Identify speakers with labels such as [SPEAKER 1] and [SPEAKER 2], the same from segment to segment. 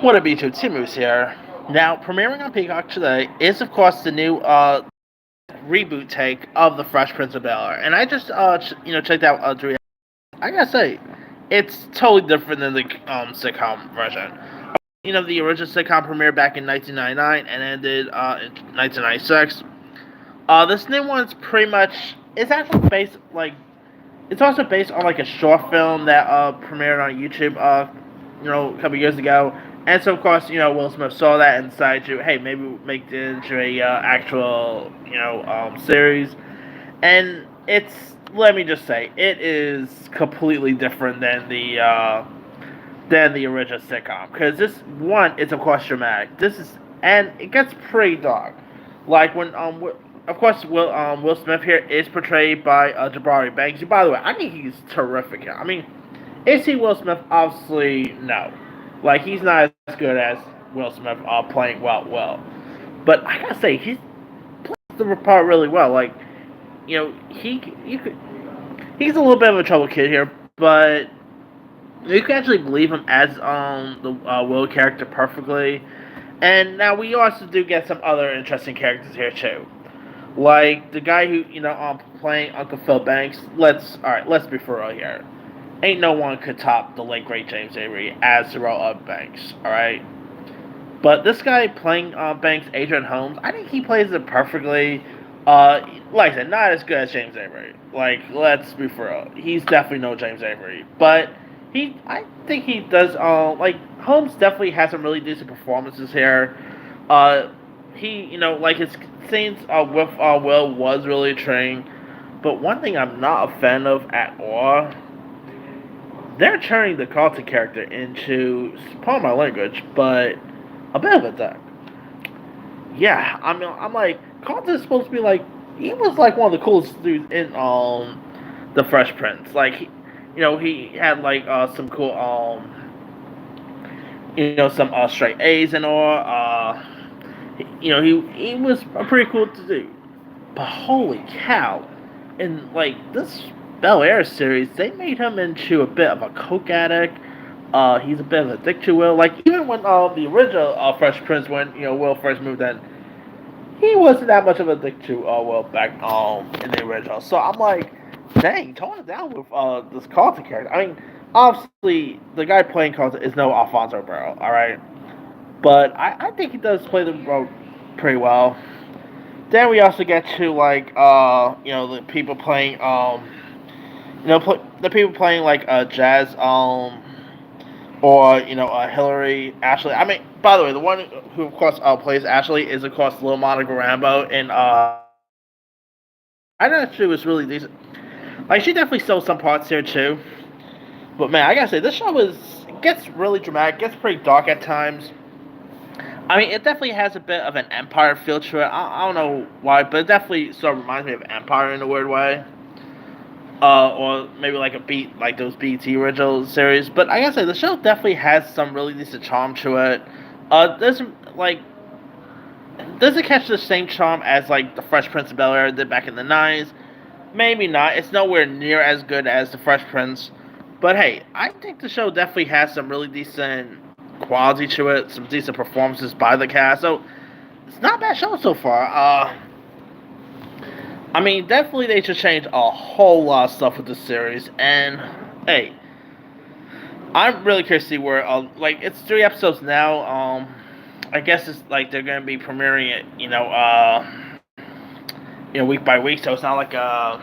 [SPEAKER 1] What up, YouTube? Timu's here. Now, premiering on Peacock today is, of course, the new reboot take of the Fresh Prince of Bel-Air, and I just checked out 3. I gotta say, it's totally different than the sitcom version. The original sitcom premiered back in 1999 and ended in 1996. This new one's pretty much it's actually based it's also based on like a short film that premiered on YouTube a couple years ago. And so of course, Will Smith saw that and decided to, hey, maybe make it into a actual, series. And it's, let me just say, it is completely different than the original sitcom. Because this one is of course dramatic. And it gets pretty dark. Like when of course Will Smith here is portrayed by Jabari Banks. By the way, I think he's terrific here. I mean, is he Will Smith? Obviously, no. Like he's not as good as Will Smith playing well. But I gotta say, he plays the part really well. Like he's a little bit of a trouble kid here, but you can actually believe him as the Will character perfectly. And now we also do get some other interesting characters here too, like the guy who playing Uncle Phil Banks. Let's be for real here. Ain't no one could top the late great James Avery as the role of Banks. All right, but this guy playing Banks, Adrian Holmes, I think he plays it perfectly. Like I said, not as good as James Avery. Like, let's be for real. He's definitely no James Avery, but I think he does. Like Holmes definitely has some really decent performances here. Like his scenes with Will was really trained, but one thing I'm not a fan of at all, they're turning the Carlton character into, pardon my language, but a bit of a duck. Yeah, I mean, I'm like, Carlton's supposed to be like, he was like one of the coolest dudes in the Fresh Prince. Like, he had like some cool some straight A's and all. He was a pretty cool dude. But holy cow, in like this Bel-Air series, they made him into a bit of a coke addict. He's a bit of a dick to Will. Like even when the original Fresh Prince, when Will first moved in, he wasn't that much of a dick to Will back in the original. So I'm like, dang, tone it down with this Carlton character. I mean, obviously the guy playing Carlton is no Alfonso Barrow, all right, but I think he does play the role pretty well. Then we also get to like the people playing the people playing like Jazz or Hillary Ashley. I mean, by the way, the one who of course plays Ashley is of course Lil Monica Rambeau, and I thought she was really decent. Like she definitely stole some parts here too. But man, I gotta say this show gets really dramatic, gets pretty dark at times. I mean, it definitely has a bit of an Empire feel to it. I don't know why, but it definitely sort of reminds me of Empire in a weird way. Or maybe like like those BT original series. But I gotta say, the show definitely has some really decent charm to it. Doesn't catch the same charm as like the Fresh Prince of Bel-Air did back in the '90s. Maybe not. It's nowhere near as good as the Fresh Prince. But hey, I think the show definitely has some really decent quality to it, some decent performances by the cast. So it's not a bad show so far. I mean, definitely they should change a whole lot of stuff with this series. And hey, I'm really curious to see where like it's 3 episodes now. I guess it's like they're gonna be premiering it, week by week, so it's not like a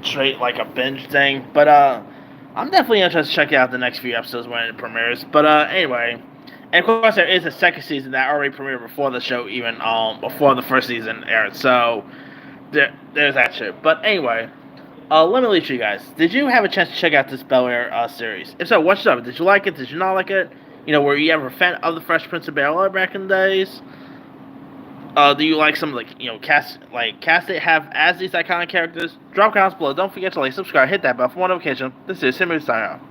[SPEAKER 1] straight like a binge thing. But I'm definitely interested to check out the next few episodes when it premieres. But anyway, and of course there is a second season that already premiered before the show even before the first season aired. So there's that shit. But anyway, let me leave you guys. Did you have a chance to check out this Bel-Air series? If so, what's up? Did you like it? Did you not like it? Were you ever a fan of the Fresh Prince of Bel-Air back in the days? Do you like some of the cast that have as these iconic characters? Drop comments below. Don't forget to like, subscribe, hit that bell for more notification. This is Simon signing out.